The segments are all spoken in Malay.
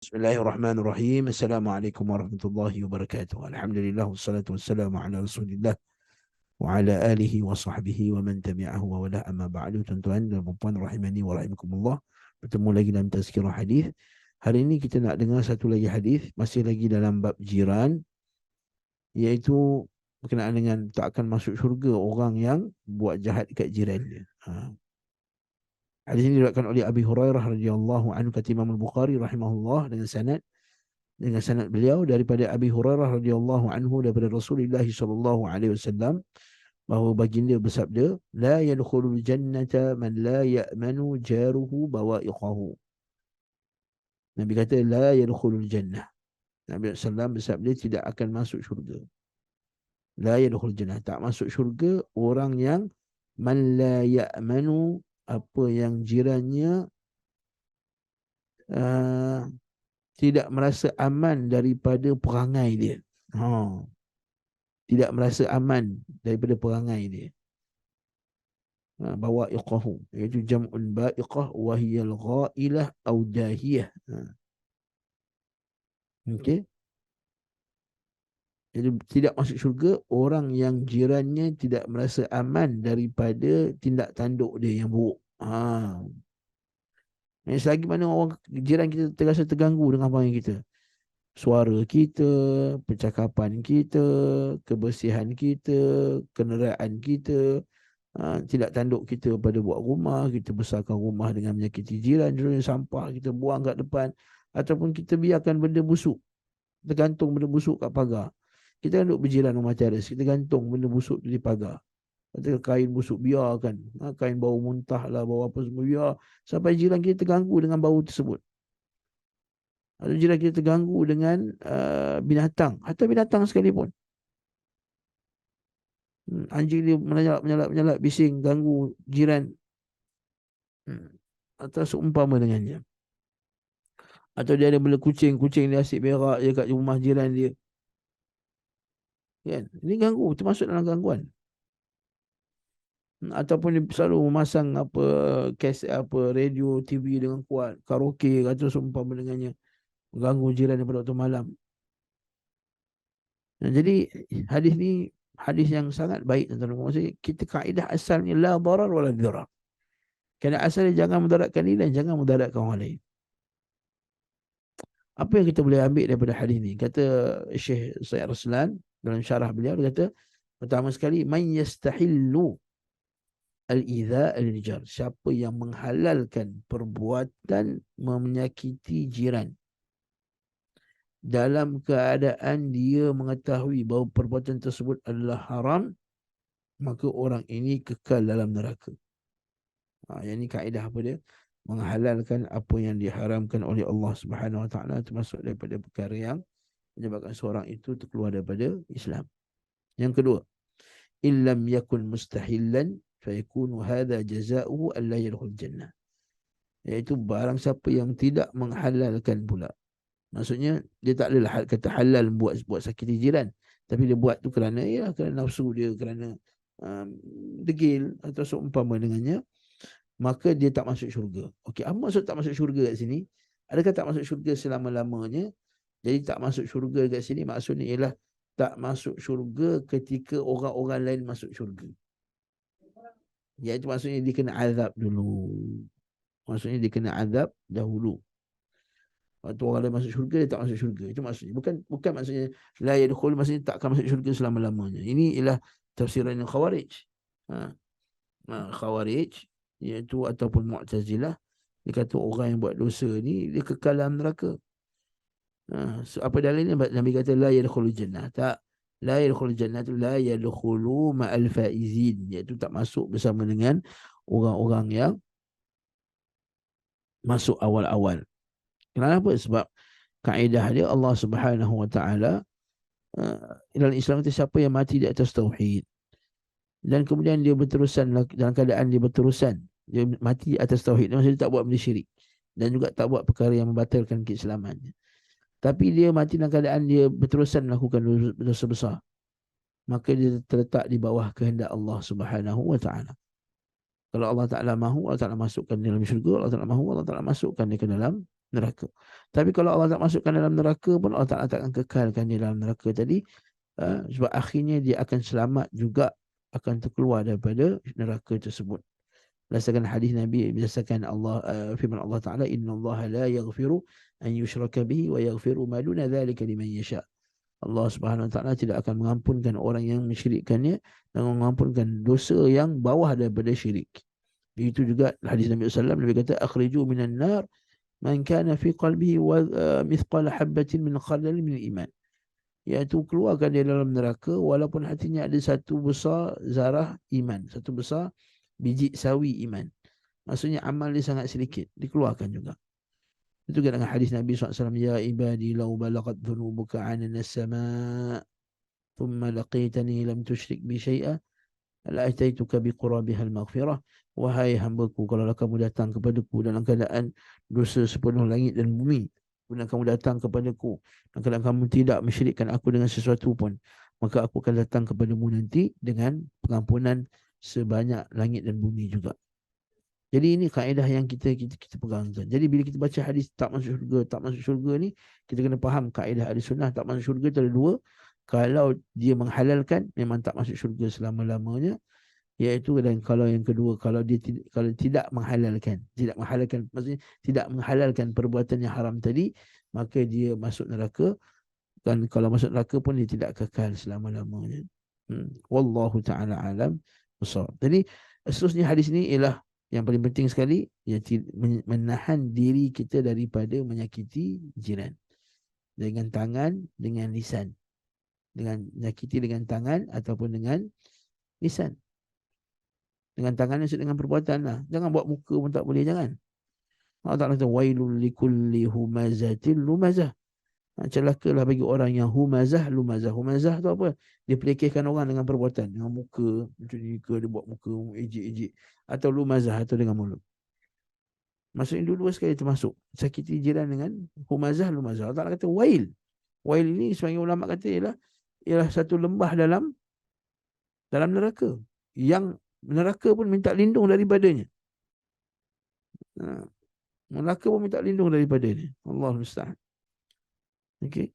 Bismillahirrahmanirrahim. Assalamualaikum warahmatullahi wabarakatuh. Alhamdulillah wassalatu wassalamu ala Rasulillah wa ala alihi wa sahbihi wa man tabi'ahu wa wala amma ba'du. Tuan-tuan dan puan rahimani wa rahimakumullah. Bertemu lagi dalam tazkirah hadis. Hari ini kita nak dengar satu lagi hadis, masih lagi dalam bab jiran, iaitu berkenaan dengan tak akan masuk syurga orang yang buat jahat dekat jiran dia. Hadis ini diriwayatkan oleh Abi Hurairah radhiyallahu anhu, kata Imam Al-Bukhari rahimahullah, dengan sanad beliau daripada Abi Hurairah radhiyallahu anhu daripada Rasulullah sallallahu alaihi wasallam bahawa baginda bersabda, la yadkhulul jannata man la ya'manu jaruhu bawa'iqahu. Nabi kata la yadkhulul jannah. Nabi sallallahu bersabda tidak akan masuk syurga. La yadkhulul jannah, tak masuk syurga orang yang man la ya'manu, apa yang jirannya tidak merasa aman daripada perangai dia. Tidak merasa aman daripada perangai dia. Bawa'iqahu, iaitu jam'un ba'iqah wa hiya al-ghailah aw dahiyah. Okey. Jadi tidak masuk syurga orang yang jirannya tidak merasa aman daripada tindak tanduk dia yang buruk. Selagi mana orang jiran kita terasa terganggu dengan perangai kita, suara kita, percakapan kita, kebersihan kita, kenderaan kita, tidak tanduk kita pada buat rumah, kita besarkan rumah dengan menyakiti jiran, sampah kita buang kat depan, ataupun kita biarkan benda busuk, kita gantung benda busuk kat pagar. Kita kan duduk berjiran rumah teras, kita gantung benda busuk di pagar. Kata kain busuk, biarkan. Kain bau muntah lah, bau apa semua, biar. Sampai jiran kita terganggu dengan bau tersebut. Atau jiran kita terganggu dengan binatang, atau binatang sekalipun. Anjing dia menyalak, bising, ganggu jiran. Atau seumpama dengannya. Atau dia ada bela kucing dia asyik berak je kat rumah jiran dia. Kan? Ini ganggu, termasuk dalam gangguan. Ataupun dia selalu memasang radio, TV dengan kuat, karaoke atau seumpama dengannya, mengganggu jiran pada waktu malam. Jadi hadis ni hadis yang sangat baik, tuan-tuan. Maksudnya kita kaedah asalnya la darar wala dirar. Kaedah asalnya jangan mudaratkan diri dan jangan mudaratkan orang lain. Apa yang kita boleh ambil daripada hadis ni? Kata Syekh Sayyid Raslan dalam syarah beliau, dia kata pertama sekali, man yastahillu al-idha al-jar, siapa yang menghalalkan perbuatan menyakiti jiran dalam keadaan dia mengetahui bahawa perbuatan tersebut adalah haram, maka orang ini kekal dalam neraka. Yang ini kaedah apa dia? Menghalalkan apa yang diharamkan oleh Allah Subhanahu Wa Taala, termasuk daripada perkara yang menyebabkan seorang itu terkeluar daripada Islam. Yang kedua, illam yakun mustahillan fayakunu hadha jazaohu alla yadkhul jannah, iaitu barang siapa yang tidak menghalalkan pula. Maksudnya dia tak adalah kata halal buat sakiti jiran, tapi dia buat tu kerana kerana nafsu dia, kerana degil atau seumpama dengannya, maka dia tak masuk syurga. Okey, apa maksud tak masuk syurga kat sini? Adakah tak masuk syurga selama-lamanya? Jadi tak masuk syurga kat sini maksudnya ialah tak masuk syurga ketika orang-orang lain masuk syurga. Iaitu maksudnya dia kena azab dulu. Maksudnya dia kena azab dahulu. Waktu orang lain masuk syurga, dia tak masuk syurga. Itu maksudnya. Bukan maksudnya la yadkhul, maksudnya tak akan masuk syurga selama-lamanya. Ini ialah tafsiran yang Khawarij. Khawarij, iaitu ataupun Mu'tazilah, dia kata orang yang buat dosa ni dia kekal dalam neraka. Apa dalilnya? Nabi kata la yadkhulul jannah. Tak, la yadkhulul jannah tu la yadkhulu ma'al faizin, iaitu tak masuk bersama dengan orang-orang yang masuk awal-awal. Kenapa? Sebab kaedah dia Allah Subhanahu Wa Taala dalam Islam itu, siapa yang mati di atas tauhid dan kemudian dia berterusan dalam keadaan dia berterusan, dia mati atas tauhid, maksudnya dia tak buat benda syirik dan juga tak buat perkara yang membatalkan keislamannya, tapi dia mati dalam keadaan dia berterusan melakukan dosa besar, maka dia terletak di bawah kehendak Allah Subhanahu Wa Taala. Kalau Allah Ta'ala mahu, Allah Ta'ala masukkan dia dalam syurga. Allah Ta'ala mahu, Allah Ta'ala masukkan dia ke dalam neraka. Tapi kalau Allah tak masukkan dalam neraka pun, Allah Ta'ala takkan kekalkan dia dalam neraka tadi. Sebab akhirnya dia akan selamat juga, akan terkeluar daripada neraka tersebut. Berdasarkan hadis Nabi, berdasarkan Allah, firman Allah Ta'ala, Inna Allah la yaghfiru an yushraka bihi wa yaghfiru ma duna dhalika liman yasha. Allah Subhanahu Wa Ta'ala tidak akan mengampunkan orang yang mensyirikkannya dan mengampunkan dosa yang bawah daripada syirik. Begitu juga hadis Nabi SAW, Nabi kata, akhriju minan nar man kana fi qalbihi wa mithqala habbatin min khardal min iman. Iaitu keluarkan dia dalam neraka walaupun hatinya ada satu besar zarah iman, satu besar biji sawi iman. Maksudnya amal dia sangat sedikit, dikeluarkan juga. Itu juga dengan hadis Nabi SAW, Ya ibadi law balagat dhunubuka anan as-sama' thumma laqitani lam tushrik bi syai'a la'ataituka biqurabiha al-maghfirah. Wahai hambaku, kalau kamu datang kepadaku dalam keadaan dosa sepenuh langit dan bumi, kemudian kamu datang kepadaku dalam keadaan kamu tidak mensyirikkan aku dengan sesuatu pun, maka aku akan datang kepadamu nanti dengan pengampunan sebanyak langit dan bumi juga. Jadi ini kaedah yang kita pegang. Jadi bila kita baca hadis tak masuk syurga ni, kita kena faham kaedah ahli sunnah tak masuk syurga itu ada dua. Kalau dia menghalalkan, memang tak masuk syurga selama-lamanya. Iaitu, dan kalau yang kedua, kalau tidak menghalalkan, maksudnya tidak menghalalkan perbuatan yang haram tadi, maka dia masuk neraka. Dan kalau masuk neraka pun dia tidak kekal selama-lamanya. Wallahu ta'ala alam besar. Jadi seterusnya hadis ini ialah yang paling penting sekali, iaitu menahan diri kita daripada menyakiti jiran dengan tangan, dengan lisan. Dengan menyakiti dengan tangan ataupun dengan lisan. Dengan tangan maksud dengan perbuatan lah. Jangan buat muka pun tak boleh, jangan. Allah Ta'ala kata, wailul likulli humazatil lumazah. Celakalah bagi orang yang humazah, lumazah. Humazah tu apa? Dia pelekehkan orang dengan perbuatan. Dengan muka, macam ni ke, dia buat muka, ejek-ejek. Atau lumazah, atau dengan mulut. Maksudnya dua-dua sekali termasuk. Sakiti jiran dengan humazah, lumazah. Allah Ta'ala kata, wail. Wail ini sebagian ulama kata ialah satu lembah dalam neraka. Yang neraka pun minta lindung daripadanya. Neraka pun minta lindung daripadanya. Allah musta'an. Okey.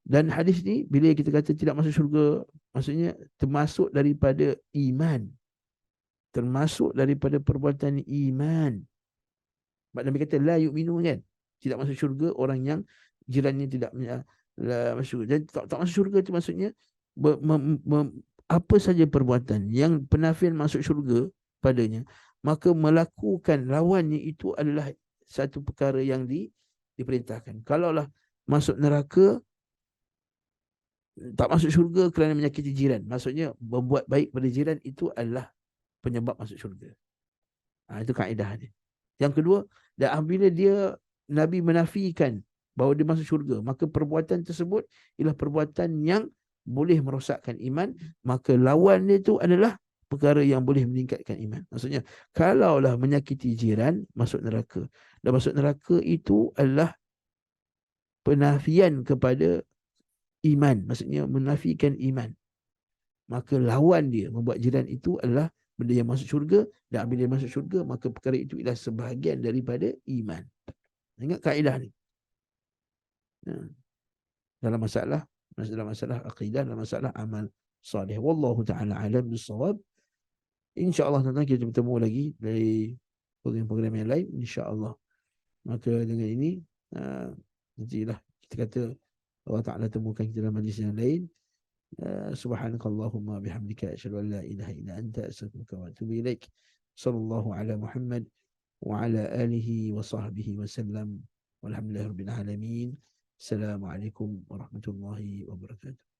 Dan hadis ni bila kita kata tidak masuk syurga, maksudnya termasuk daripada iman. Termasuk daripada perbuatan iman. Sebab Nabi kata la yu'minu kan. Tidak masuk syurga orang yang jirannya tidak masuk. Dan tak masuk syurga itu maksudnya apa saja perbuatan yang penafian masuk syurga padanya, maka melakukan lawannya itu adalah satu perkara yang diperintahkan. Kalaulah masuk neraka, tak masuk syurga kerana menyakiti jiran, maksudnya membuat baik pada jiran itu adalah penyebab masuk syurga. Itu kaedah dia. Yang kedua, dan apabila Nabi menafikan bahawa dia masuk syurga, maka perbuatan tersebut ialah perbuatan yang boleh merosakkan iman, maka lawan dia itu adalah perkara yang boleh meningkatkan iman. Maksudnya, kalaulah menyakiti jiran, masuk neraka. Dan masuk neraka itu adalah penafian kepada iman. Maksudnya, menafikan iman. Maka lawan dia, membuat jiran itu adalah benda yang masuk syurga. Dan bila dia masuk syurga, maka perkara itu ialah sebahagian daripada iman. Ingat kaedah ni. Dalam masalah akidah, dalam masalah amal salih. Wallahu ta'ala alam bisawab. InsyaAllah nanti kita bertemu lagi dari program-program yang lain, insyaAllah. Maka dengan ini nantilah kita kata Allah Ta'ala temukan kita dalam majlis yang lain. Subhanakallahumma bihamdika asyhadu an la ilaha illa anta astaghfiruka wa atubu ilaik. Sallallahu ala Muhammad wa ala alihi wa sahbihi wa sallam. Walhamdulillahirabbil alamin. Assalamualaikum warahmatullahi wabarakatuh.